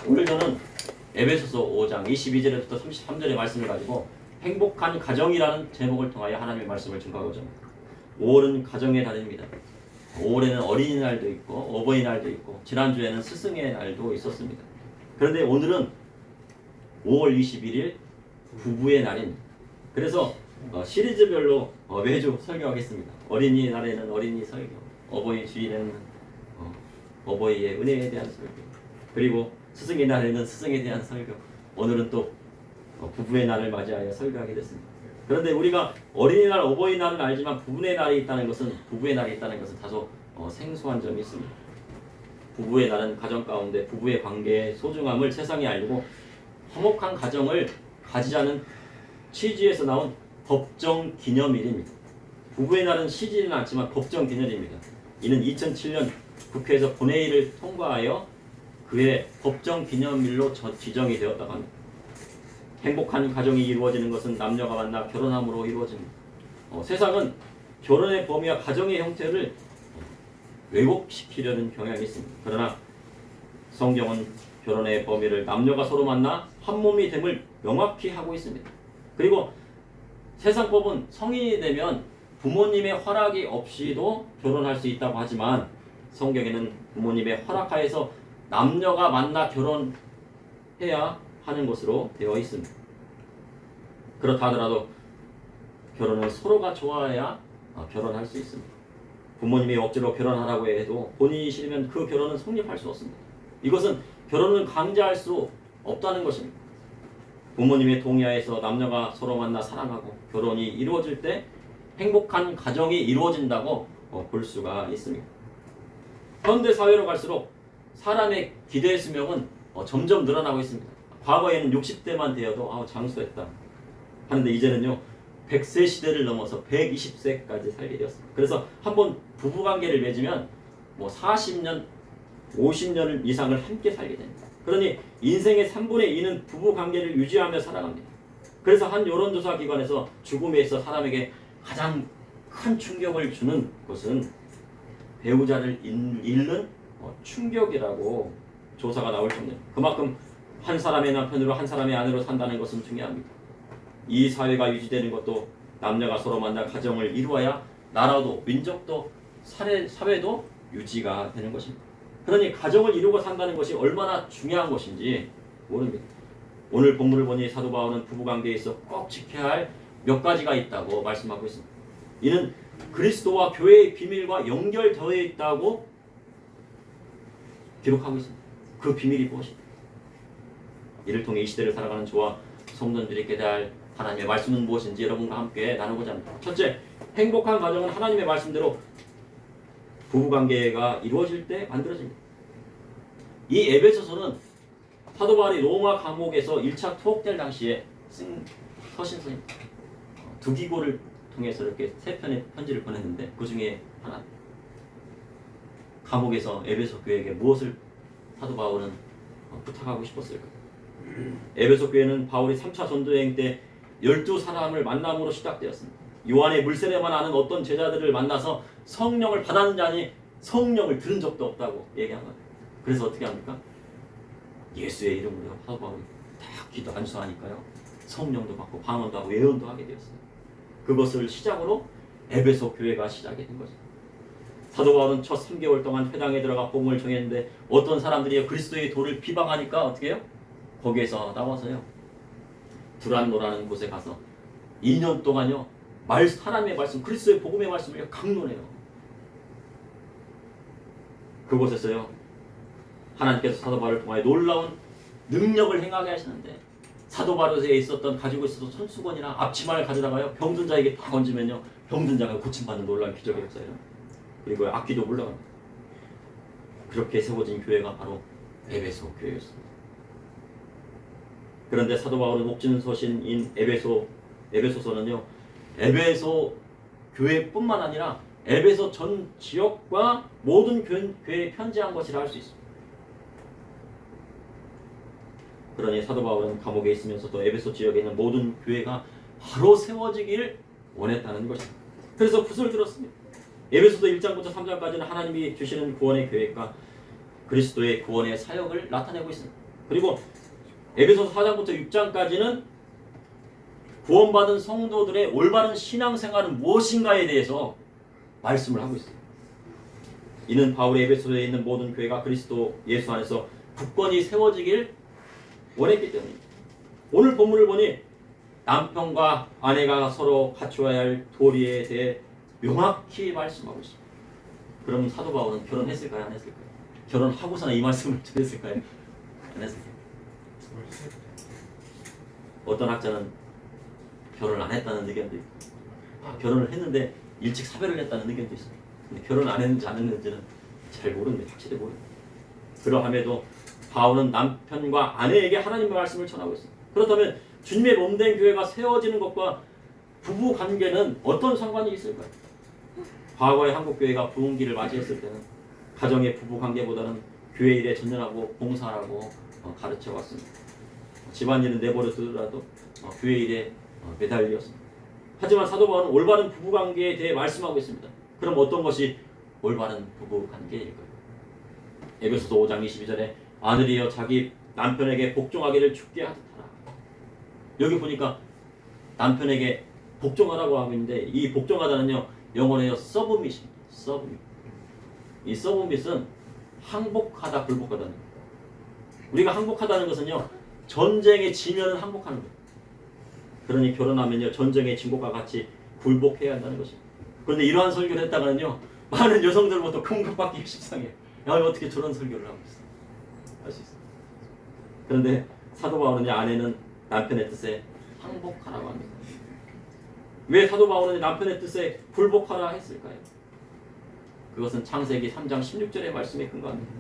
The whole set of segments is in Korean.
오늘 저는 에베소서 5장 22절부터 33절의 말씀을 가지고 행복한 가정이라는 제목을 통하여 하나님의 말씀을 증거하고자 합니다. 5월은 가정의 달입니다. 5월에는 어린이날도 있고 어버이날도 있고 지난주에는 스승의 날도 있었습니다. 그런데 오늘은 5월 21일 부부의 날입니다. 그래서 시리즈별로 매주 설교하겠습니다. 어린이날에는 어린이 설교, 어버이 주일에는 어버이의 은혜에 대한 설교, 그리고 스승의 날에는 스승에 대한 설교, 오늘은 또 부부의 날을 맞이하여 설교하게 됐습니다. 그런데 우리가 어린이날, 어버이날은 알지만 부부의 날이 있다는 것은 다소 생소한 점이 있습니다. 부부의 날은 가정 가운데 부부의 관계의 소중함을 세상에 알리고 화목한 가정을 가지자는 취지에서 나온 법정 기념일입니다. 부부의 날은 쉬지는 않지만 법정 기념일입니다. 이는 2007년 국회에서 본회의를 통과하여 그의 법정 기념일로 지정이 되었다고 합니다. 행복한 가정이 이루어지는 것은 남녀가 만나 결혼함으로 이루어집니다. 세상은 결혼의 범위와 가정의 형태를 왜곡시키려는 경향이 있습니다. 그러나 성경은 결혼의 범위를 남녀가 서로 만나 한 몸이 됨을 명확히 하고 있습니다. 그리고 세상법은 성인이 되면 부모님의 허락이 없이도 결혼할 수 있다고 하지만 성경에는 부모님의 허락하에서 남녀가 만나 결혼해야 하는 것으로 되어 있습니다. 그렇다 하더라도 결혼은 서로가 좋아해야 결혼할 수 있습니다. 부모님이 억지로 결혼하라고 해도 본인이 싫으면 그 결혼은 성립할 수 없습니다. 이것은 결혼은 강제할 수 없다는 것입니다. 부모님의 동의하에서 남녀가 서로 만나 사랑하고 결혼이 이루어질 때 행복한 가정이 이루어진다고 볼 수가 있습니다. 현대 사회로 갈수록 사람의 기대 수명은 점점 늘어나고 있습니다. 과거에는 60대만 되어도 장수했다 하는데 이제는요 100세 시대를 넘어서 120세까지 살게 되었습니다. 그래서 한번 부부관계를 맺으면 40년, 50년 이상을 함께 살게 됩니다. 그러니 인생의 3분의 2는 부부관계를 유지하며 살아갑니다. 그래서 한 여론조사 기관에서 죽음에 있어 사람에게 가장 큰 충격을 주는 것은 배우자를 잃는 충격이라고 조사가 나올 정도입니다. 그만큼 한 사람의 남편으로 한 사람의 아내로 산다는 것은 중요합니다. 이 사회가 유지되는 것도 남녀가 서로 만나 가정을 이루어야 나라도 민족도 사회도 유지가 되는 것입니다. 그러니 가정을 이루고 산다는 것이 얼마나 중요한 것인지 모릅니다. 오늘 본문을 보니 사도 바울은 부부관계에 있어 꼭 지켜야 할 몇 가지가 있다고 말씀하고 있습니다. 이는 그리스도와 교회의 비밀과 연결되어 있다고 기록하고 있습니다. 그 비밀이 무엇입니까? 이를 통해 이 시대를 살아가는 저와 성도들이 깨달아야 할 하나님의 말씀은 무엇인지 여러분과 함께 나누고자 합니다. 첫째, 행복한 가정은 하나님의 말씀대로 부부관계가 이루어질 때 만들어집니다. 이 에베소서는 사도 바울이 로마 감옥에서 1차 투옥될 당시에 쓴 서신서입니다. 두 기고를 통해서 이렇게 세 편의 편지를 보냈는데 그 중에 하나, 감옥에서 에베소 교회에게 무엇을 사도 바울은 부탁하고 싶었을까? 에베소 교회는 바울이 3차 전도여행 때 12사람을 만남으로 시작되었습니다. 요한의 물세례만 아는 어떤 제자들을 만나서 성령을 받았느냐 아니 성령을 들은 적도 없다고 얘기한 거예요. 그래서 어떻게 합니까? 예수의 이름으로 사도 바울이 다 기도 안수하니까요 성령도 받고 방언도 하고 예언도 하게 되었어요. 그것을 시작으로 에베소 교회가 시작이 된 거죠. 사도 바울은 첫 3개월 동안 회당에 들어가 복음을 전했는데 어떤 사람들이 그리스도의 도를 비방하니까 어떻게 해요? 거기에서 나와서요 두란노라는 곳에 가서 2년 동안요 사람의 말씀, 그리스도의 복음의 말씀을 강론해요. 그곳에서요 하나님께서 사도 바울을 통하여 놀라운 능력을 행하게 하시는데 사도 바울에 있었던 가지고 있었던 손수건이나 앞치마를 가져다가요 병든 자에게 다 얹으면요 병든 자가 고침받는 놀라운 기적의 역사예요. 그리고 악기도 물러갑니다. 그렇게 세워진 교회가 바로 에베소 교회였습니다. 그런데 사도 바울의 목진 서신인 에베소서는요 에베소 교회뿐만 아니라 에베소 전 지역과 모든 교회에 편지한 것이라 할 수 있습니다. 그러니 사도 바울은 감옥에 있으면서도 에베소 지역에 있는 모든 교회가 바로 세워지기를 원했다는 것입니다. 그래서 붓을 들었습니다. 에베소서 1장부터 3장까지는 하나님이 주시는 구원의 계획과 그리스도의 구원의 사역을 나타내고 있습니다. 그리고 에베소서 4장부터 6장까지는 구원받은 성도들의 올바른 신앙생활은 무엇인가에 대해서 말씀을 하고 있어요. 이는 바울의 에베소서에 있는 모든 교회가 그리스도 예수 안에서 굳건히 세워지길 원했기 때문입니다. 오늘 본문을 보니 남편과 아내가 서로 갖추어야 할 도리에 대해 명확히 말씀하고 있습니다. 그럼 사도 바울은 결혼했을까요? 안 했을까요? 결혼하고서나 이 말씀을 드렸을까요? 안 했을까요? 어떤 학자는 결혼을 안 했다는 의견도 있고, 결혼을 했는데 일찍 사별을 했다는 의견도 있습니다. 근데 결혼 안 했는지 안 했는지는 잘 모릅니다. 확실히 모릅니다. 그러함에도 바울은 남편과 아내에게 하나님의 말씀을 전하고 있습니다. 그렇다면 주님의 몸된 교회가 세워지는 것과 부부 관계는 어떤 상관이 있을까요? 과거의 한국 교회가 부흥기를 맞이했을 때는 가정의 부부 관계보다는 교회 일에 전념하고 봉사하라고 가르쳐 왔습니다. 집안일은 내버려 두더라도 교회 일에 매달렸습니다. 하지만 사도 바울은 올바른 부부 관계에 대해 말씀하고 있습니다. 그럼 어떤 것이 올바른 부부 관계일까요? 에베소서 5장 22절에 아내리여 자기 남편에게 복종하기를 죽게 하듯하라. 여기 보니까 남편에게 복종하라고 하고 있는데 이 복종하다는요 영어로요 서브밋입니다. 서브밋. 이 서브밋은 항복하다 굴복하다는 거예요. 우리가 항복하다는 것은요 전쟁에 지면은 항복하는 거예요. 그러니 결혼하면요 전쟁의 진국과 같이 굴복해야 한다는 것입니다. 그런데 이러한 설교를 했다가는요 많은 여성들부터 공격받기 십상해요. 야 어떻게 저런 설교를 하고 있어? 할 수 있어. 그런데 사도 바울은 아내는 남편의 뜻에 항복하라고 합니다. 왜 사도 바울은 남편의 뜻에 굴복하라 했을까요? 그것은 창세기 3장 16절의 말씀에 근거합니다.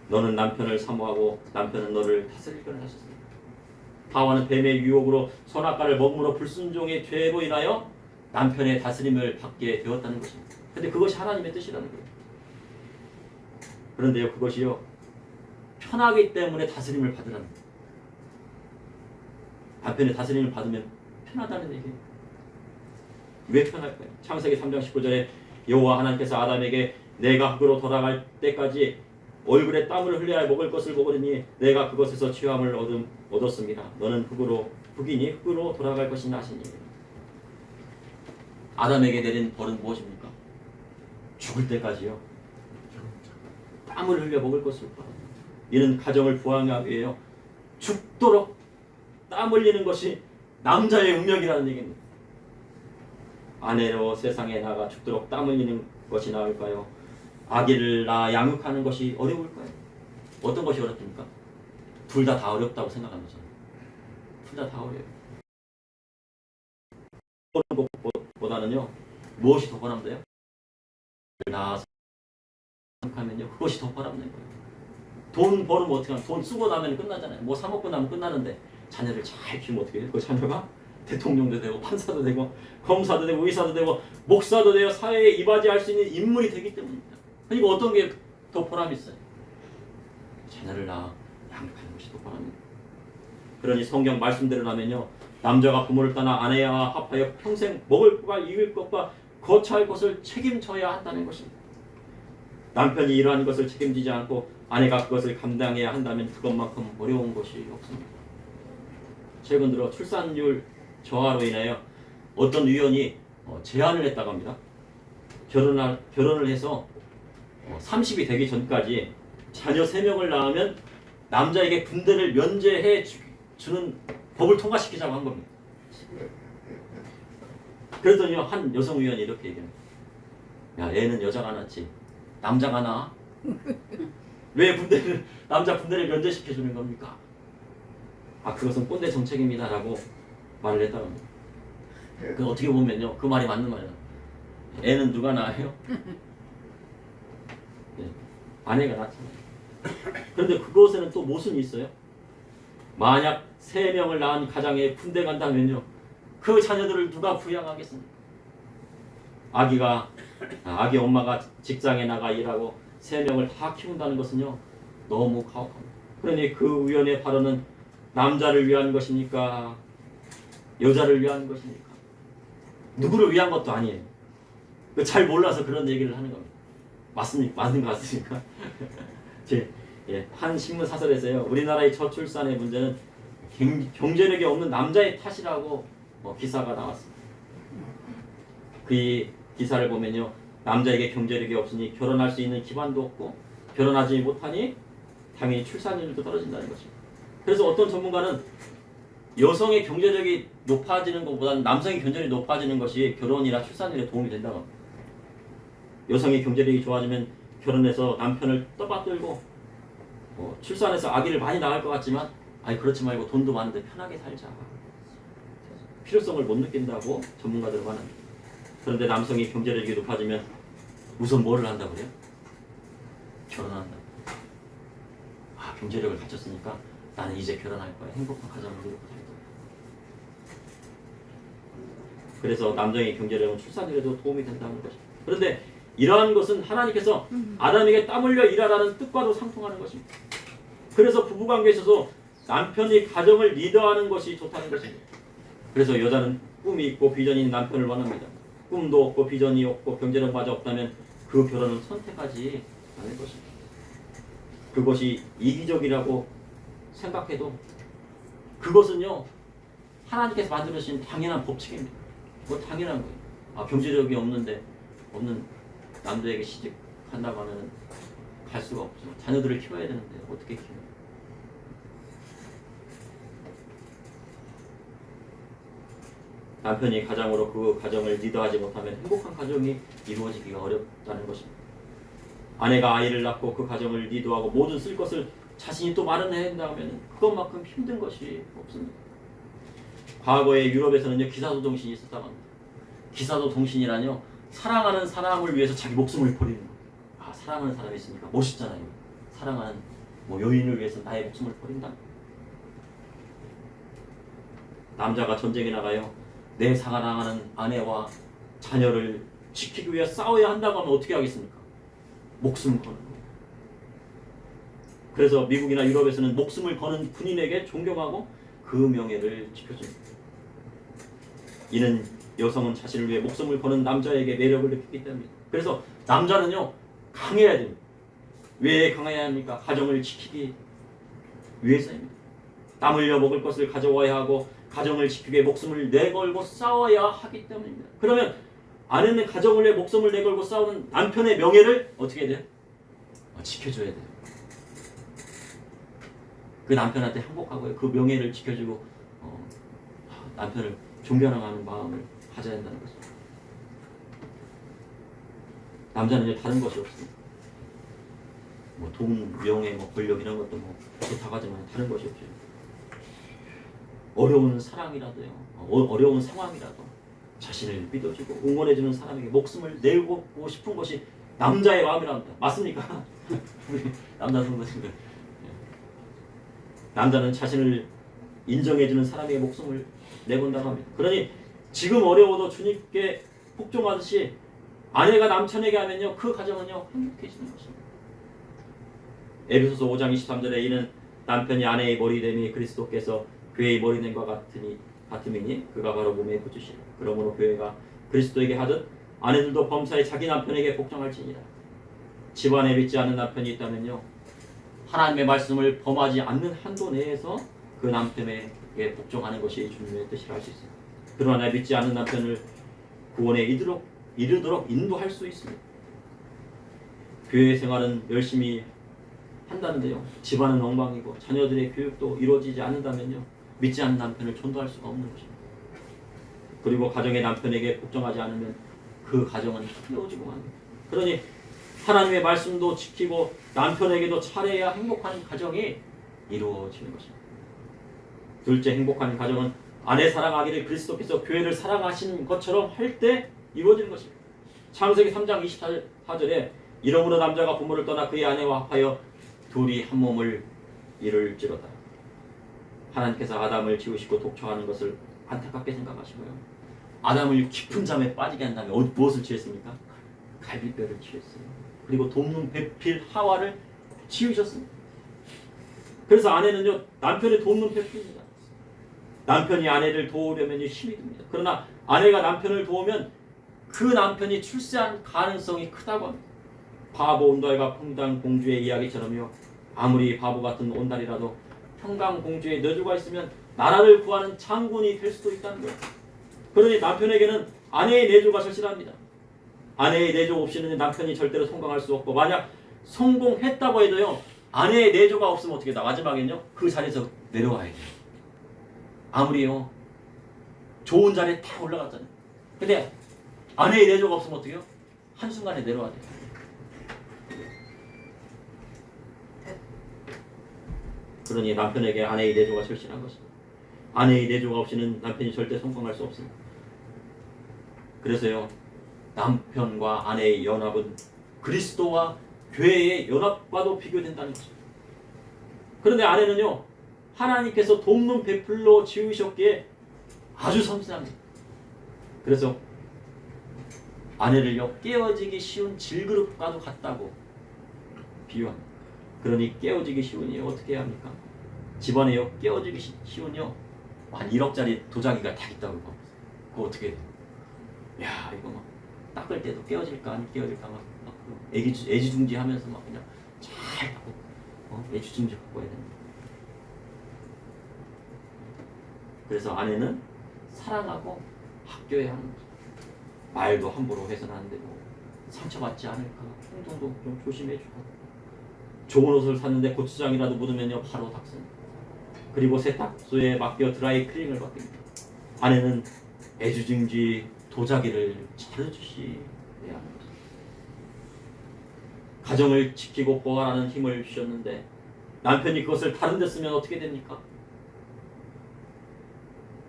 너는 남편을 사모하고 남편은 너를 다스리기를 하셨습니다. 하와는 뱀의 유혹으로 선악과를 먹음으로 불순종의 죄로 인하여 남편의 다스림을 받게 되었다는 것입니다. 그런데 그것이 하나님의 뜻이라는 거예요. 그런데요 그것이요 편하기 때문에 다스림을 받으라는 거예요. 남편의 다스림을 받으면 편하다는 얘기예요. 왜 편할까요? 창세기 3장 19절에 여호와 하나님께서 아담에게 내가 흙으로 돌아갈 때까지 얼굴에 땀을 흘려야 먹을 것을 먹으리니 내가 그것에서 취함을 얻었습니다. 너는 흙이니 흙으로 돌아갈 것이냐 하시니. 아담에게 내린 벌은 무엇입니까? 죽을 때까지요. 땀을 흘려 먹을 것을 받았다. 이는 가정을 부양하기 위해요. 죽도록 땀 흘리는 것이 남자의 운명이라는 얘기입니다. 아내로 세상에 나가 죽도록 땀 흘리는 것이 나을까요? 아기를 낳아 양육하는 것이 어려울까요? 어떤 것이 어렵습니까? 둘 다 어렵다고 생각합니다. 둘 다 어려워요. 버는 것보다는요 무엇이 더 바람돼요? 낳아서 하면요 그것이 더 바람된 거예요. 돈 벌으면 어떻게 하면 돈 쓰고 나면 끝나잖아요. 뭐 사 먹고 나면 끝나는데 자녀를 잘 키우면 어떻게 해요? 그 자녀가 대통령도 되고 판사도 되고 검사도 되고 의사도 되고 목사도 되고 사회에 이바지할 수 있는 인물이 되기 때문입니다. 그러니까 어떤 게 더 보람이 있어요? 자녀를 낳아 양육하는 것이 더 보람입니다. 그러니 성경 말씀대로라면요 남자가 부모를 떠나 아내와 합하여 평생 먹을 것과 입을 것과 거처할 것을 책임져야 한다는 것입니다. 남편이 이러한 것을 책임지지 않고 아내가 그것을 감당해야 한다면 그것만큼 어려운 것이 없습니다. 최근 들어 출산율 저하로 인하여 어떤 의원이 제안을 했다고 합니다. 결혼을 해서 30이 되기 전까지 자녀 3명을 낳으면 남자에게 군대를 면제해 주는 법을 통과시키자고 한 겁니다. 그랬더니 한 여성 의원이 이렇게 얘기합니다. 야, 애는 여자가 낳지 남자가 낳아? 왜 남자 군대를 면제시켜 주는 겁니까? 그것은 꼰대 정책입니다 라고 말을 했다고 합니다. 그 어떻게 보면요 그 말이 맞는 말이에요. 애는 누가 낳아요? 네, 아내가 낳잖아요. 그런데 그것에는 또 모순이 있어요. 만약 3명을 낳은 가장에 군대 간다면요 그 자녀들을 누가 부양하겠습니까? 아기 엄마가 직장에 나가 일하고 3명을 다 키운다는 것은요 너무 가혹합니다. 그러니 그 의원의 발언은 남자를 위한 것입니까? 여자를 위한 것입니까? 누구를 위한 것도 아니에요. 잘 몰라서 그런 얘기를 하는 겁니다. 맞습니까? 맞는 것 같습니까? 한 신문 사설에서요, 우리나라의 저출산의 문제는 경제력이 없는 남자의 탓이라고 기사가 나왔습니다. 그 기사를 보면요, 남자에게 경제력이 없으니 결혼할 수 있는 기반도 없고 결혼하지 못하니 당연히 출산율도 떨어진다는 것입니다. 그래서 어떤 전문가는 여성의 경제력이 높아지는 것보다는 남성의 경제력이 높아지는 것이 결혼이나 출산율에 도움이 된다고 합니다. 여성의 경제력이 좋아지면 결혼해서 남편을 떠받들고 출산해서 아기를 많이 낳을 것 같지만 그렇지 말고 돈도 많은데 편하게 살자. 필요성을 못 느낀다고 전문가들은 말합니다. 그런데 남성이 경제력이 높아지면 우선 뭐를 한다고 그래요? 결혼한다. 경제력을 갖췄으니까 나는 이제 결혼할 거야. 행복한 가정을 이루고 살 거야. 그래서 남성의 경제력은 출산율에도 도움이 된다는 것입니다. 그런데 이러한 것은 하나님께서 아담에게 땀 흘려 일하라는 뜻과도 상통하는 것입니다. 그래서 부부관계에 있어서 남편이 가정을 리더하는 것이 좋다는 것입니다. 그래서 여자는 꿈이 있고 비전이 있는 남편을 원합니다. 꿈도 없고 비전이 없고 경제력마저 없다면 그 결혼은 선택하지 않을 것입니다. 그것이 이기적이라고 생각해도 그것은요, 하나님께서 만들어주신 당연한 법칙입니다. 그거 당연한 거예요. 경제력이 없는 남자에게 시집간다고 하면 갈 수가 없죠. 자녀들을 키워야 되는데 어떻게 키워요? 남편이 가장으로 그 가정을 리더하지 못하면 행복한 가정이 이루어지기가 어렵다는 것입니다. 아내가 아이를 낳고 그 가정을 리더하고 모든 쓸 것을 자신이 또 마련해야 한다면 그것만큼 힘든 것이 없습니다. 과거에 유럽에서는요, 기사도동신이 있었다고 합니다. 기사도동신이라뇨, 사랑하는 사람을 위해서 자기 목숨을 버리는 거예요. 사랑하는 사람이 있으니까 멋있잖아요. 사랑하는 여인을 위해서 나의 목숨을 버린다. 남자가 전쟁에 나가요, 내 사랑하는 아내와 자녀를 지키기 위해 싸워야 한다고 하면 어떻게 하겠습니까? 목숨 거는 거예요. 그래서 미국이나 유럽에서는 목숨을 거는 군인에게 존경하고 그 명예를 지켜줍니다. 이는 여성은 자신을 위해 목숨을 거는 남자에게 매력을 느끼기 때문입니다. 그래서 남자는요, 강해야 됩니다. 왜 강해야 합니까? 가정을 지키기 위해서입니다. 땀 흘려 먹을 것을 가져와야 하고 가정을 지키기 위해 목숨을 내걸고 싸워야 하기 때문입니다. 그러면 아내는 가정을 위해 목숨을 내걸고 싸우는 남편의 명예를 어떻게 해야 돼요? 지켜줘야 돼요. 그 남편한테 행복하고요, 그 명예를 지켜주고 남편을 존경하는 마음을 가져야 한다는 거죠. 남자는요, 다른 것이 없습니다. 돈, 명예, 권력 이런 것도 좋다고 하지만 다른 것이 없죠. 어려운 사랑이라도요, 어려운 상황이라도 자신을 믿어주고 응원해주는 사람에게 목숨을 내고 싶은 것이 남자의 마음이라고 합니다. 맞습니까? 우리 남자 성도님들, 남자는 자신을 인정해주는 사람에게 목숨을 내본다고 합니다. 그러니 지금 어려워도 주님께 복종하듯이 아내가 남편에게 하면요, 그 가정은요, 행복해지는 것입니다. 에베소서 5장 23절에 이는 남편이 아내의 머리됨이 그리스도께서 교회의 머리됨과 같음이니 그가 바로 몸의 구주시라. 그러므로 교회가 그리스도에게 하듯 아내들도 범사에 자기 남편에게 복종할지니라. 집안에 믿지 않는 남편이 있다면요, 하나님의 말씀을 범하지 않는 한도 내에서 그 남편에게 복종하는 것이 주님의 뜻이라 할 수 있습니다. 그러나 믿지 않는 남편을 구원에 이르도록 인도할 수 있습니다. 교회 생활은 열심히 한다는데요, 집안은 엉망이고 자녀들의 교육도 이루어지지 않는다면요, 믿지 않는 남편을 전도할 수가 없는 것입니다. 그리고 가정의 남편에게 복종하지 않으면 그 가정은 헤어지고 맙니다. 그러니 하나님의 말씀도 지키고 남편에게도 차려야 행복한 가정이 이루어지는 것입니다. 둘째, 행복한 가정은 아내 사랑하기를 그리스도께서 교회를 사랑하신 것처럼 할 때 이루어지는 것입니다. 창세기 3장 24절에 이러므로 남자가 부모를 떠나 그의 아내와 합하여 둘이 한 몸을 이룰지로다. 하나님께서 아담을 지으시고 독초하는 것을 안타깝게 생각하시고요, 아담을 깊은 잠에 빠지게 한 다음에 무엇을 취했습니까? 갈비뼈를 취했어요. 그리고 돕는 배필 하와를 지으셨습니다. 그래서 아내는요, 남편의 돕는 배필입니다. 남편이 아내를 도우려면 힘이 듭니다. 그러나 아내가 남편을 도우면 그 남편이 출세할 가능성이 크다고 합니다. 바보 온달과 풍당 공주의 이야기처럼요, 아무리 바보 같은 온달이라도 평강공주의 내조가 있으면 나라를 구하는 장군이 될 수도 있다는 거예요. 그러니 남편에게는 아내의 내조가 절실합니다. 아내의 내조 없이는 남편이 절대로 성공할 수 없고, 만약 성공했다고 해도요, 아내의 내조가 없으면 어떻게 나 마지막엔요 그 자리에서 내려와야 돼요. 아무리요 좋은 자리에 다 올라갔잖아요. 근데 아내의 내조가 없으면 어떻게 해요? 한순간에 내려와야 돼요. 그러니 남편에게 아내의 내조가 절실한 것입니다. 아내의 내조가 없이는 남편이 절대 성공할 수 없습니다. 그래서요, 남편과 아내의 연합은 그리스도와 교회의 연합과도 비교된다는 것입니다. 그런데 아내는요, 하나님께서 돕는 베풀로 지으셨기에 아주 섬세합니다. 그래서 아내를요, 깨어지기 쉬운 질그릇과도 같다고 비유합니다. 그러니 깨어지기 쉬우니 어떻게 해야 합니까? 집안에요, 깨어지기 쉬운요, 한 1억짜리 도자기가 딱 있다고 봐. 그거 어떻게 해야 돼요? 야, 이거 막 닦을 때도 깨어질까 안 깨어질까 막 애지중지하면서 막 그냥 잘 하고 애지중지 갖고 해야 됩니다. 그래서 아내는 사랑하고 학교에 하는 거죠. 말도 함부로 해서는 안 되고, 상처받지 않을까 행동도 좀 조심해주고, 좋은 옷을 샀는데 고추장이라도 묻으면요 바로 닦습니다. 그리고 세탁소에 맡겨 드라이 클링을 맡깁니다. 아내는 애지중지 도자기를 자르듯이 해야 하는 거죠. 가정을 지키고 보호하는 힘을 주셨는데 남편이 그것을 다른 데 쓰면 어떻게 됩니까?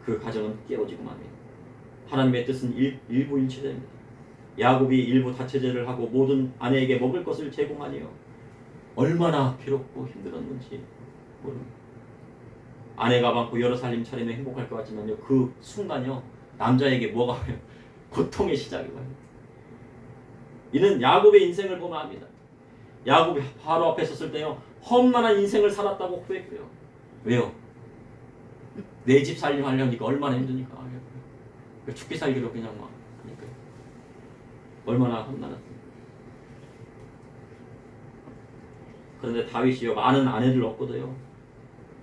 그 가정은 깨어지고 맙니다. 하나님의 뜻은 일부일체됩니다. 야곱이 일부 다처제를 하고 모든 아내에게 먹을 것을 제공하니요, 얼마나 괴롭고 힘들었는지 모릅니다. 아내가 많고 여러 살림 차리면 행복할 것 같지만요, 그 순간요 남자에게 뭐가 와요? 고통의 시작이 와요. 이는 야곱의 인생을 보면 압니다. 야곱이 바로 앞에 섰을 때요, 험난한 인생을 살았다고 후회했고요. 왜요? 내 집 살림 하려니까 얼마나 힘드니까. 죽기 살기로 그냥 막 하니까 얼마나 험난했어요. 그런데 다윗이요, 많은 아내를 얻고도요,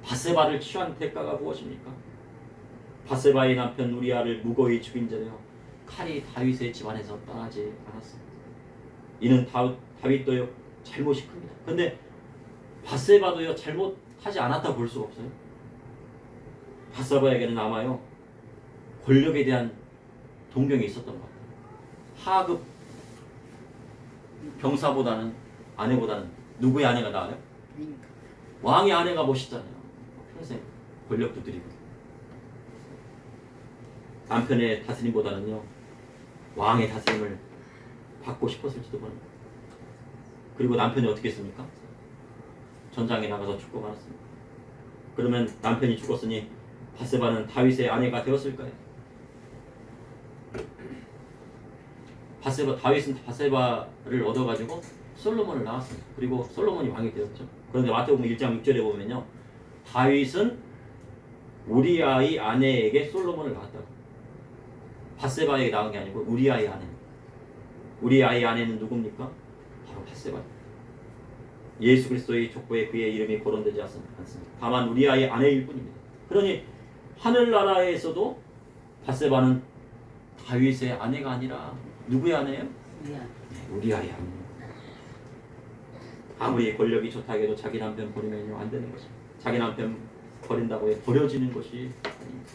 바세바를 취한 대가가 무엇입니까? 바세바의 남편 우리아를 무고히 죽인 전에요, 칼이 다윗의 집안에서 떠나지 않았습니다. 이는 다윗도요 잘못이 큽니다. 그런데 바세바도요 잘못하지 않았다 볼 수가 없어요. 바세바에게는 아마요 권력에 대한 동경이 있었던 것 같아요. 하급 병사보다는, 아내보다는 누구의 아내가 나아요? 왕의 아내가 멋있잖아요. 평생 권력도 드리고. 남편의 다스림보다는요 왕의 다스림을 받고 싶었을지도 모릅니다. 그리고 남편이 어떻게 했습니까? 전장에 나가서 죽고 말았습니다. 그러면 남편이 죽었으니 바세바는 다윗의 아내가 되었을까요? 다윗은 바세바를 얻어가지고 솔로몬을 낳았습니다. 그리고 솔로몬이 왕이 되었죠. 그런데 마태복음 1장 6절에 보면요, 다윗은 우리아의 아내에게 솔로몬을 낳았다고. 바세바에게 낳은 게 아니고 우리아의 아내. 우리아의 아내는 누굽니까? 바로 바세바. 예수 그리스도의 족보에 그의 이름이 거론되지 않습니다. 다만 우리아의 아내일 뿐입니다. 그러니 하늘나라에서도 바세바는 다윗의 아내가 아니라 누구의 아내예요? 우리아의 아내. 아무리 권력이 좋다 해도 자기 남편 버리면요 안 되는 것입니다. 자기 남편 버린다고 해 버려지는 것이 아닙니다.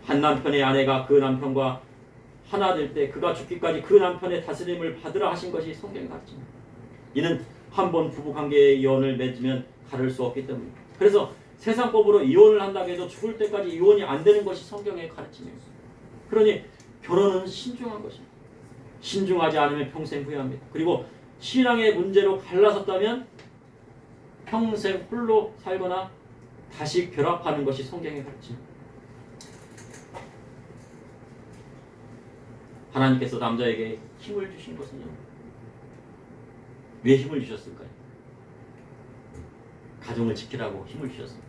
한 남편의 아내가 그 남편과 하나 될 때 그가 죽기까지 그 남편의 다스림을 받으라 하신 것이 성경에 가르칩니다. 이는 한 번 부부관계의 이혼을 맺으면 가를 수 없기 때문입니다. 그래서 세상법으로 이혼을 한다고 해도 죽을 때까지 이혼이 안 되는 것이 성경의 가르침입니다. 그러니 결혼은 신중한 것입니다. 신중하지 않으면 평생 후회합니다. 그리고 신앙의 문제로 갈라섰다면 평생 홀로 살거나 다시 결합하는 것이 성경의 가르침입니다. 하나님께서 남자에게 힘을 주신 것은요, 왜 힘을 주셨을까요? 가정을 지키라고 힘을 주셨습니다.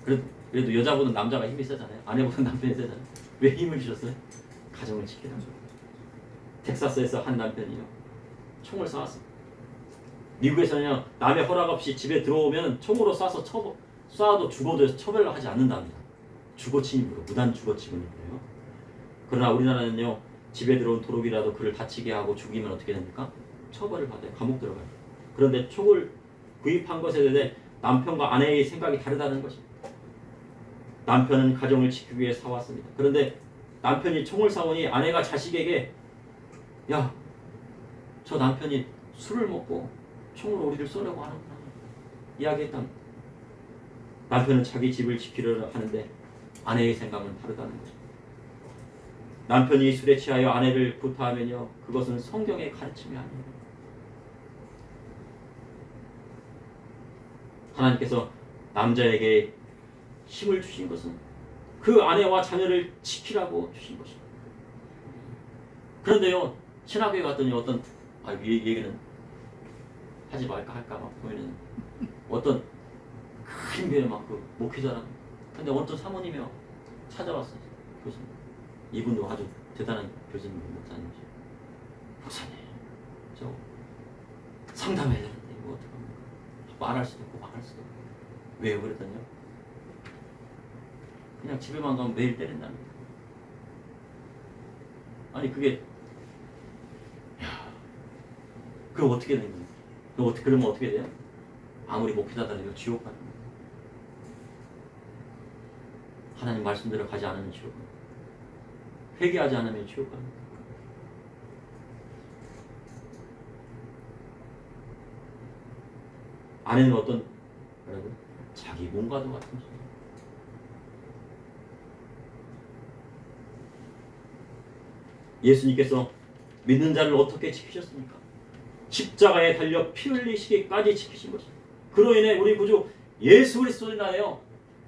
그래도 여자보다는 남자가 힘이 세잖아요. 아내보다는 남편이 세잖아요. 왜 힘을 주셨어요? 가정을 지키라고. 텍사스에서 한 남편이요 총을 쏘았습니다. 미국에서는요, 남의 허락 없이 집에 들어오면 총으로 쏴도 죽어도 처벌을 하지 않는답니다. 주거 침입으로, 무단 주거 침입으로요. 그러나 우리나라는요, 집에 들어온 도둑이라도 그를 다치게 하고 죽이면 어떻게 됩니까? 처벌을 받아요. 감옥 들어가요. 그런데 총을 구입한 것에 대해 남편과 아내의 생각이 다르다는 것입니다. 남편은 가정을 지키기 위해 사왔습니다. 그런데 남편이 총을 사오니 아내가 자식에게 야, 저 남편이 술을 먹고 총으로 우리를 쏘려고 하는구나 이야기했답니다. 남편은 자기 집을 지키려 하는데 아내의 생각은 다르다는 거죠. 남편이 술에 취하여 아내를 구타하면요, 그것은 성경의 가르침이 아니에요. 하나님께서 남자에게 힘을 주신 것은 그 아내와 자녀를 지키라고 주신 것입니다. 그런데요, 신학교에 갔더니 어떤 이 얘기는 하지 말까 할까 막 보이는 어떤 큰 교회 막 그 목회자랑, 근데 어떤 사모님이요 찾아왔어요. 교수님, 이분도 아주 대단한 교수님 목사님이죠. 목사님, 저 상담해야 되는데 이거 어떡합니까? 말할 수도 없고 말할 수도 없고. 왜요? 그랬더니요, 그냥 집에만 가면 매일 때린답니다. 아니 그게, 그럼 어떻게 되는 거예요? 그러면 어떻게 돼요? 아무리 목회자들이고 지옥 가는 거예요. 하나님 말씀대로 가지 않으면 지옥 가는 거예요. 회개하지 않으면 지옥 가는 거예요. 아내는 어떤, 뭐라고요? 자기 몸과도 같은 소리. 예수님께서 믿는 자를 어떻게 지키셨습니까? 십자가에 달려 피 흘리시기까지 지키신 것입니다. 그로 인해 우리 구주 예수 그리스도로 인하여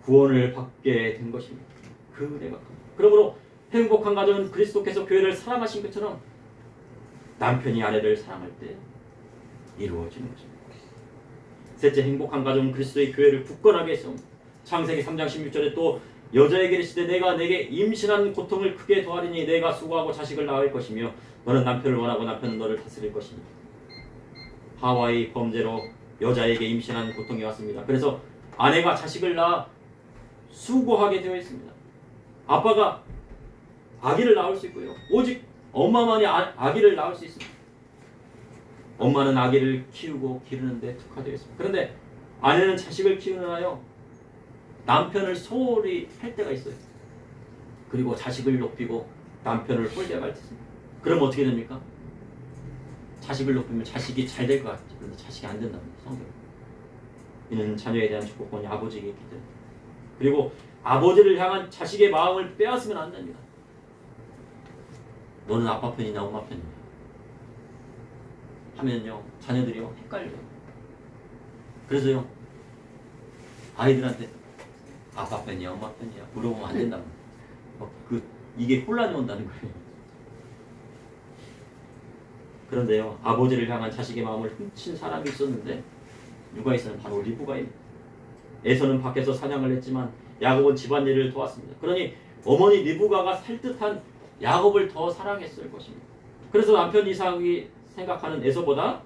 구원을 받게 된 것입니다. 그 은혜가 큽니다. 그러므로 행복한 가정은 그리스도께서 교회를 사랑하신 것처럼 남편이 아내를 사랑할 때 이루어지는 것입니다. 셋째, 행복한 가정은 그리스도의 교회를 굳건하게 했습니다. 창세기 3장 16절에 또 여자에게 이르시되 내가 내게 임신한 고통을 크게 더하리니 내가 수고하고 자식을 낳을 것이며 너는 남편을 원하고 남편은 너를 다스릴 것이니. 하와의 범죄로 여자에게 임신한 고통이 왔습니다. 그래서 아내가 자식을 낳아 수고하게 되어 있습니다. 아빠가 아기를 낳을 수 있고요, 오직 엄마만이 아기를 낳을 수 있습니다. 엄마는 아기를 키우고 기르는 데 특화되어 있습니다. 그런데 아내는 자식을 키우느라요, 남편을 소홀히 할 때가 있어요. 그리고 자식을 높이고 남편을 홀대할 때 있습니다. 그럼 어떻게 됩니까? 자식을 높이면 자식이 잘 될 것 같죠. 그런데 자식이 안 된답니다. 성경. 이는 자녀에 대한 축복권이 아버지에게 있기 때문에. 그리고 아버지를 향한 자식의 마음을 빼앗으면 안 됩니다. 너는 아빠 편이냐 엄마 편이냐 하면요, 자녀들이요 헷갈려요. 그래서요, 아이들한테 아빠 편이야 엄마 편이야 물어보면 안 된답니다. 이게 혼란이 온다는 거예요. 그런데요, 아버지를 향한 자식의 마음을 훔친 사람이 있었는데 누가 있었는 바로 리브가입니다. 에서는 밖에서 사냥을 했지만 야곱은 집안일을 도왔습니다. 그러니 어머니 리브가가 살듯한 야곱을 더 사랑했을 것입니다. 그래서 남편 이삭이 생각하는 에서보다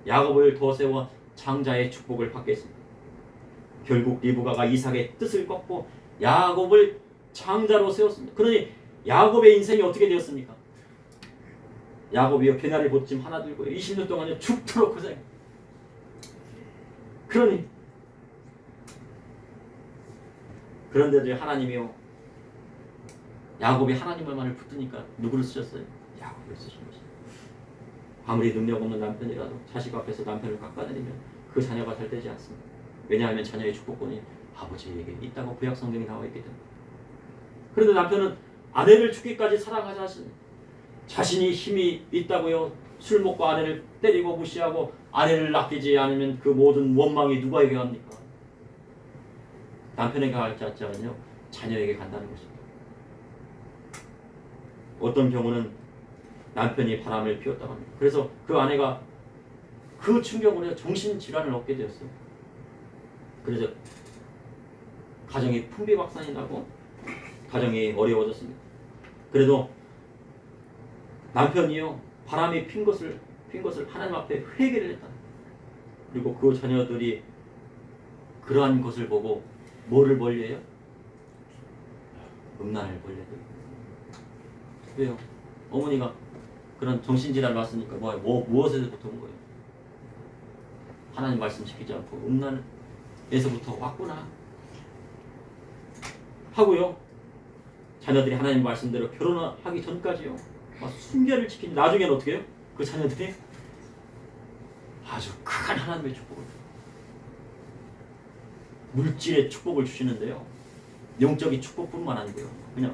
야곱을 더 세워 장자의 축복을 받게 했습니다. 결국 리브가가 이삭의 뜻을 꺾고 야곱을 장자로 세웠습니다. 그러니 야곱의 인생이 어떻게 되었습니까? 야곱이요, 개나리 보찜 하나 들고 20년 동안요 죽도록 고생. 그런데도 하나님이요, 야곱이 하나님의 말을 붙드니까 누구를 쓰셨어요? 야곱을 쓰신 것입니다. 아무리 능력 없는 남편이라도 자식 앞에서 남편을 깎아내리면 그 자녀가 잘 되지 않습니다. 왜냐하면 자녀의 축복권이 아버지에게 있다고 구약 성경에 나와 있기 때문에. 그런데 남편은 아내를 죽기까지 사랑하지 않습니다. 자신이 힘이 있다고요, 술 먹고 아내를 때리고 무시하고 아내를 아끼지 않으면 그 모든 원망이 누구에게 갑니까? 남편에게 갈지 않지만요, 자녀에게 간다는 것입니다. 어떤 경우는 남편이 바람을 피웠다고 합니다. 그래서 그 아내가 그 충격으로 정신질환을 얻게 되었어요. 그래서 가정이 풍비박산이 나고 가정이 어려워졌습니다. 그래도 남편이요, 바람이 핀 것을 하나님 앞에 회개를 했다. 그리고 그 자녀들이 그러한 것을 보고 뭐를 벌려요? 음란을 벌려요. 왜요? 어머니가 그런 정신질환을 왔으니까 무엇에서부터 온 거예요? 하나님 말씀 지키지 않고 음란에서부터 왔구나 하고요. 자녀들이 하나님 말씀대로 결혼하기 전까지요. 막 순결을 지키니 나중에는 어떻게 해요? 그 자녀들이 아주 큰 하나님의 축복을 물질의 축복을 주시는데요. 영적인 축복뿐만 아니고요. 그냥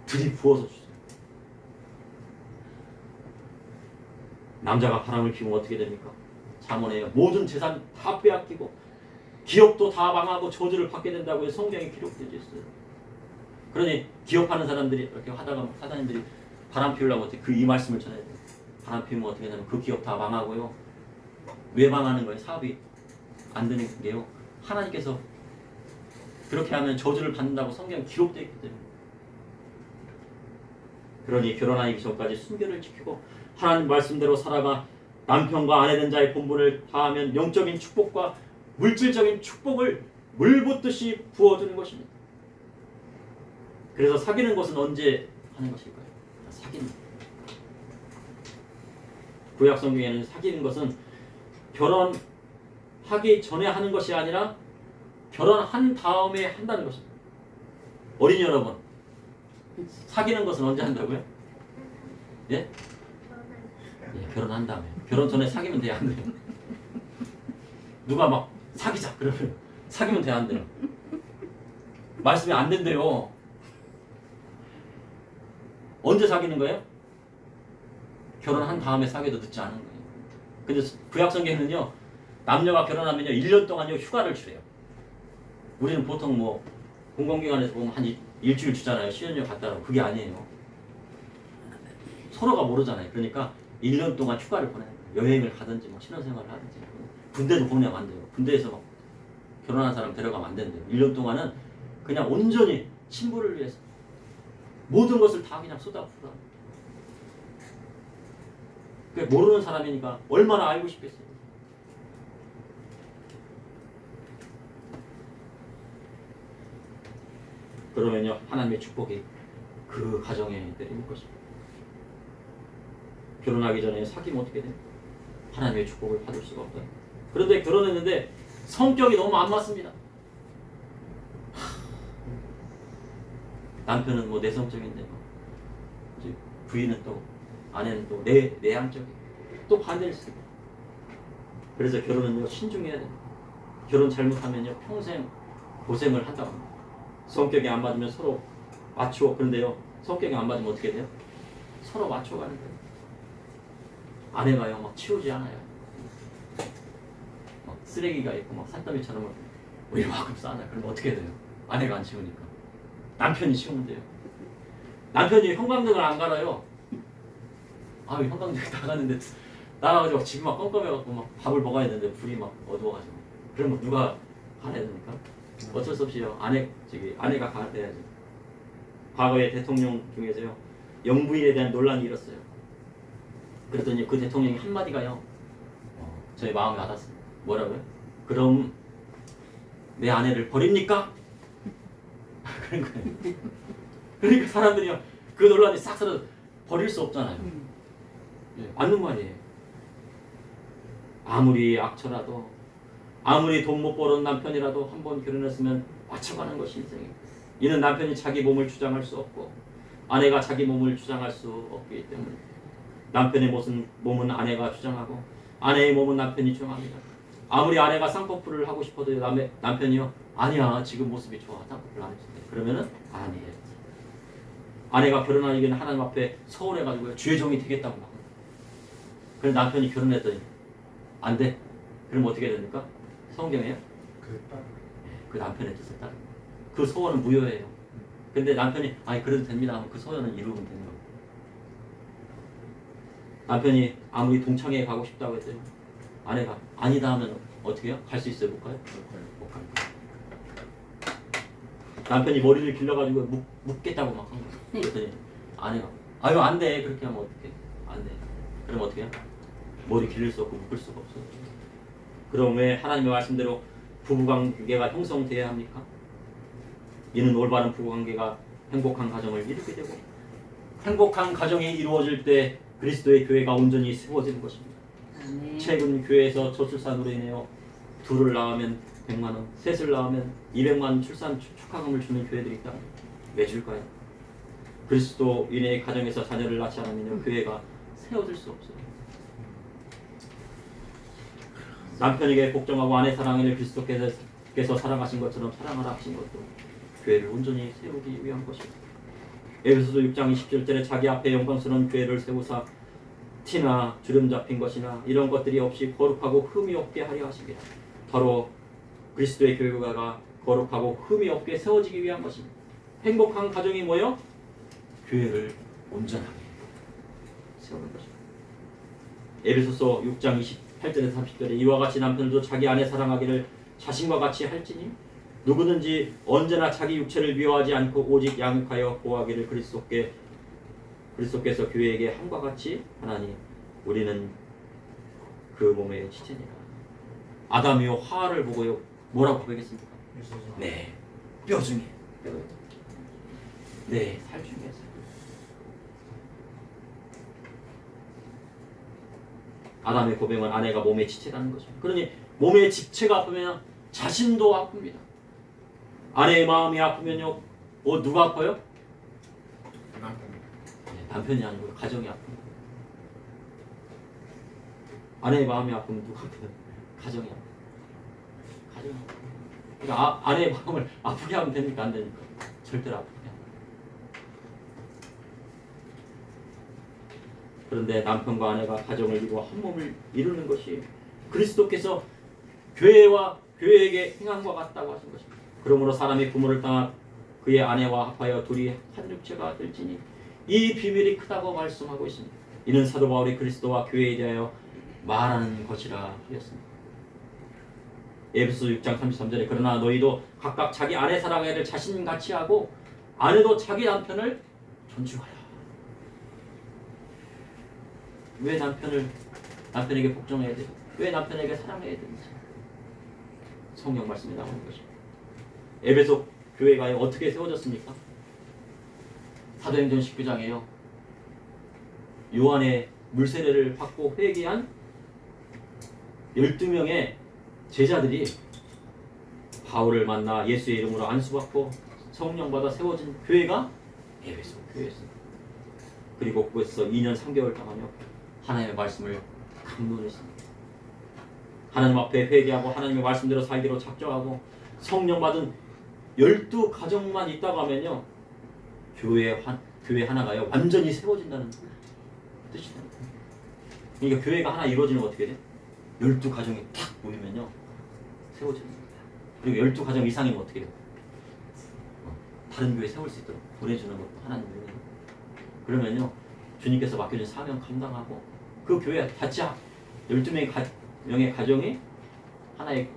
들이부어서 주세요. 남자가 바람을 피우면 어떻게 됩니까? 잠언에요. 모든 재산 다 빼앗기고 기업도 다 망하고 저주를 받게 된다고 해서 성경에 기록되어 있어요. 그러니 기업하는 사람들이 이렇게 하다가 사장님들이 바람 피우려고 어떻게 이 말씀을 전해야 돼요. 바람 피우면 어떻게 되냐면 그 기업 다 망하고요. 왜 망하는 거예요? 사업이 안 되는 게요. 하나님께서 그렇게 하면 저주를 받는다고 성경에 기록되어 있기 때문에. 그러니 결혼하기 전까지 순결을 지키고 하나님 말씀대로 살아가 남편과 아내 된 자의 본분을 다하면 영적인 축복과 물질적인 축복을 물 붓듯이 부어주는 것입니다. 그래서 사귀는 것은 언제 하는 것일까요? 사귀는 것. 구약 성경에는 사귀는 것은 결혼하기 전에 하는 것이 아니라 결혼한 다음에 한다는 것입니다. 어린이 여러분, 사귀는 것은 언제 한다고요? 예? 예, 결혼한 다음에. 결혼 전에 사귀면 돼요, 안 돼요? 누가 막 사귀자 그러면 사귀면 돼요, 안 돼요? 말씀이 안 된대요. 언제 사귀는 거예요? 결혼한 다음에 사귀어도 늦지 않은 거예요. 근데 구약 성경에는요, 남녀가 결혼하면요 1년 동안요 휴가를 주래요. 우리는 보통 뭐 공공기관에서 보면 한 일주일 주잖아요. 신혼여행 갔다 오고. 그게 아니에요. 서로가 모르잖아요. 그러니까 1년 동안 휴가를 보내요. 여행을 가든지 뭐 신혼생활을 하든지. 군대도 보내면 안 돼요. 군대에서 막 결혼한 사람 데려가면 안 된대요. 1년 동안은 그냥 온전히 신부를 위해서 모든 것을 다 그냥 쏟아부으라. 모르는 사람이니까 얼마나 알고 싶겠어요. 그러면요 하나님의 축복이 그 가정에 내리는 것입니다. 결혼하기 전에 사귀면 어떻게 돼요? 하나님의 축복을 받을 수가 없다. 그런데 결혼했는데 성격이 너무 안 맞습니다. 남편은 뭐 내성적인데 이제 부인은 또 아내는 또 내향적이고 또 반대일 수 있고. 그래서 결혼은요 신중해야 돼요. 결혼 잘못하면요 평생 고생을 한다고 합니다. 성격이 안 맞으면 서로 맞추어. 그런데요 성격이 안 맞으면 어떻게 돼요? 서로 맞춰가는 거예요. 아내가요 막 치우지 않아요. 막 쓰레기가 있고 막 산더미처럼 뭐 이만큼 싸냐. 그럼 어떻게 돼요? 아내가 안 치우니까 남편이 치우면 돼요. 남편이 형광등을 안 갈아요. 아 형광등 나갔는데 나가가지고 집이 막 껌껌해갖고 막 밥을 먹어야 되는데 불이 막 어두워가지고. 그러면 누가 갈아야 됩니까? 어쩔 수 없이요. 아내가 갈아야죠. 과거에 대통령 중에서요 영부인에 대한 논란이 일었어요. 그랬더니 그 대통령이 한마디가요 저의 마음에 와닿았습니다. 뭐라고요? 그럼 내 아내를 버립니까? 그런 거예요. 그러니까 사람들이요 그 논란이 싹 사라져 버릴 수 없잖아요. 맞는 말이에요. 아무리 악처라도 아무리 돈 못 벌은 남편이라도 한 번 결혼했으면 맞춰가는 것이 인생이에요. 이는 남편이 자기 몸을 주장할 수 없고 아내가 자기 몸을 주장할 수 없기 때문에 남편의 몸은 아내가 주장하고 아내의 몸은 남편이 주장합니다. 아무리 아내가 쌍꺼풀을 하고 싶어도 남편이요 아니야 지금 모습이 좋아 쌍꺼풀 안 해준대. 그러면은 아니에요. 아내가 결혼하기에는 하나님 앞에 서울해가지고 주의 종이 되겠다고 막. 그래서 남편이 결혼했더니 안 돼. 그럼 어떻게 됩니까? 성경에요? 그 남편의 뜻을 따르는 거예요. 그 소원은 무효예요. 근데 남편이 아니 그래도 됩니다 하면 그 소원은 이루면 되는 거예요. 남편이 아무리 동창회에 가고 싶다고 했더니 아내가 아니다 하면 어떻게 해요? 갈 수 있어요? 못 가요? 못 가요. 남편이 머리를 길러가지고 묶겠다고 막 한 거예요. 그랬더니 아내가 아유 안 돼. 그렇게 하면 어떡해. 안 돼. 그럼 어떻게 해요? 머리 길릴 수 없고 묶을 수가 없어요. 그럼 왜 하나님의 말씀대로 부부관계가 형성돼야 합니까? 이는 올바른 부부관계가 행복한 가정을 이루게 되고 행복한 가정이 이루어질 때 그리스도의 교회가 온전히 세워지는 것입니다. 최근 교회에서 저출산으로 인해요 둘을 낳으면 100만 원, 셋을 낳으면 200만 원 출산 축하금을 주는 교회들이 있다. 왜 줄까요? 그리스도인의 가정에서 자녀를 낳지 않으면 교회가 세워질 수 없어요. 남편에게 복종하고 아내 사랑을 그리스도께서 사랑하신 것처럼 사랑하라 하신 것도 교회를 온전히 세우기 위한 것입니다. 에베소서 6장 27절에 자기 앞에 영광스러운 교회를 세우사 티나 주름 잡힌 것이나 이런 것들이 없이 거룩하고 흠이 없게 하려 하십니다. 바로 그리스도의 교회가 거룩하고 흠이 없게 세워지기 위한 것입니다. 행복한 가정이 뭐요? 교회를 온전하게 세우는 것입니다. 에베소서 6장 28절에서 30절에 이와 같이 남편들도 자기 아내 사랑하기를 자신과 같이 할지니 누구든지 언제나 자기 육체를 미워하지 않고 오직 양육하여 보호하기를 그리스도께서 교회에게 함과 같이 하나니 우리는 그 몸의 지체니라. 아담이요 화를 보고요 뭐라고 고백했습니까? 네, 뼈 중에 네, 살 중에서 아담의 고백은 아내가 몸의 지체라는 것입니다. 그러니 몸의 지체가 아프면 자신도 아픕니다. 아내의 마음이 아프면요 누가 아파요? 남편이 아니고 가정이 아픕니다. 아내의 마음이 아프면 누가 아프면 가정이 아픕니다. 가정이 아픕니다. 그러니까 아내의 마음을 아프게 하면 됩니까? 안 되니까 절대로 아프게 합니다. 그런데 남편과 아내가 가정을 이루어 한 몸을 이루는 것이 그리스도께서 교회와 교회에게 행함과 같다고 하신 것입니다. 그러므로 사람이 부모를 떠나 그의 아내와 합하여 둘이 한 육체가 될지니 이 비밀이 크다고 말씀하고 있습니다. 이는 사도 바울이 그리스도와 교회에 대하여 말하는 것이라 하였습니다. 에베소서 6장 33절에 그러나 너희도 각각 자기 아내 사랑하기를 자신같이 하고 아내도 자기 남편을 존중하라. 왜 남편에게 복종해야 돼요? 왜 남편에게 사랑해야 되는지 성경 말씀이 나오는 것입니다. 에베소 교회가 어떻게 세워졌습니까? 사도행전 19장에요. 요한의 물세례를 받고 회개한 12명의 제자들이 바울을 만나 예수의 이름으로 안수받고 성령받아 세워진 교회가 에베소 교회였습니다. 그리고 그곳에서 2년 3개월 동안요 하나님의 말씀을 강론했습니다. 하나님 앞에 회개하고 하나님의 말씀대로 살기로 작정하고 성령 받은 12가정만 있다고 하면요 교회 하나가요 완전히 세워진다는 뜻이다. 그러니까 교회가 하나 이루어지는 거 어떻게 돼? 12가정이 탁 모이면요 세워지는 겁니다. 그리고 12가정 이상이면 어떻게 돼요? 다른 교회 세울 수 있도록 보내주는 것도 하나님의 은혜예요. 그러면요 주님께서 맡겨준 사명 감당하고 그 교회 같이 12명의 가정이 하나의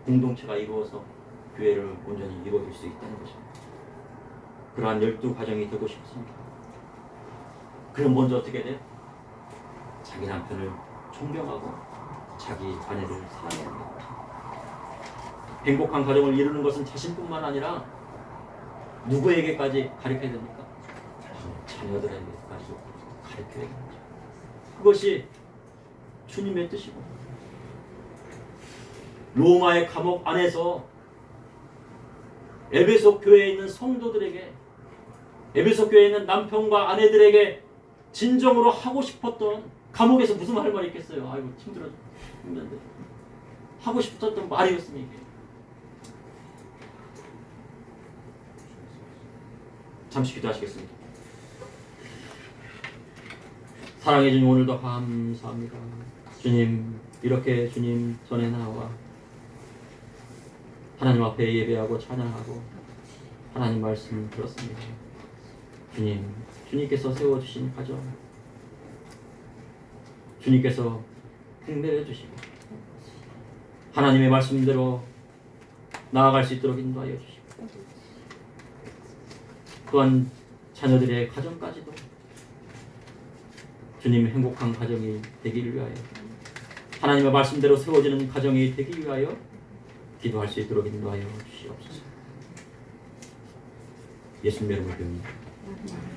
공동체가 이루어서 교회를 온전히 이루어질 수 있다는 것입니다. 그러한 12가정이 되고 싶습니다. 그럼 먼저 어떻게 돼요? 자기 남편을 존경하고 자기 아내를 사랑해야 합니다. 행복한 가정을 이루는 것은 자신뿐만 아니라 누구에게까지 가르쳐야 됩니까? 자녀들에게까지 가르쳐야 됩니다. 그것이 주님의 뜻이고 로마의 감옥 안에서 에베소 교회에 있는 성도들에게 에베소 교회에 있는 남편과 아내들에게 진정으로 하고 싶었던 감옥에서 무슨 할 말이 있겠어요? 아이고 힘든데 하고 싶었던 말이었으면 이게 잠시 기도하시겠습니다. 사랑해 주님 오늘도 감사합니다. 주님 이렇게 주님 전에 나와 하나님 앞에 예배하고 찬양하고 하나님 말씀 들었습니다. 주님께서 세워주신 가정 주님께서 흉내내 주시고 하나님의 말씀대로 나아갈 수 있도록 인도하여 주시고 또한 자녀들의 가정까지도 주님 행복한 가정이 되기를 위하여 하나님의 말씀대로 세워지는 가정이 되기 위하여 기도할 수 있도록 인도하여 주시옵소서. 예수님 이름으로 빕니다.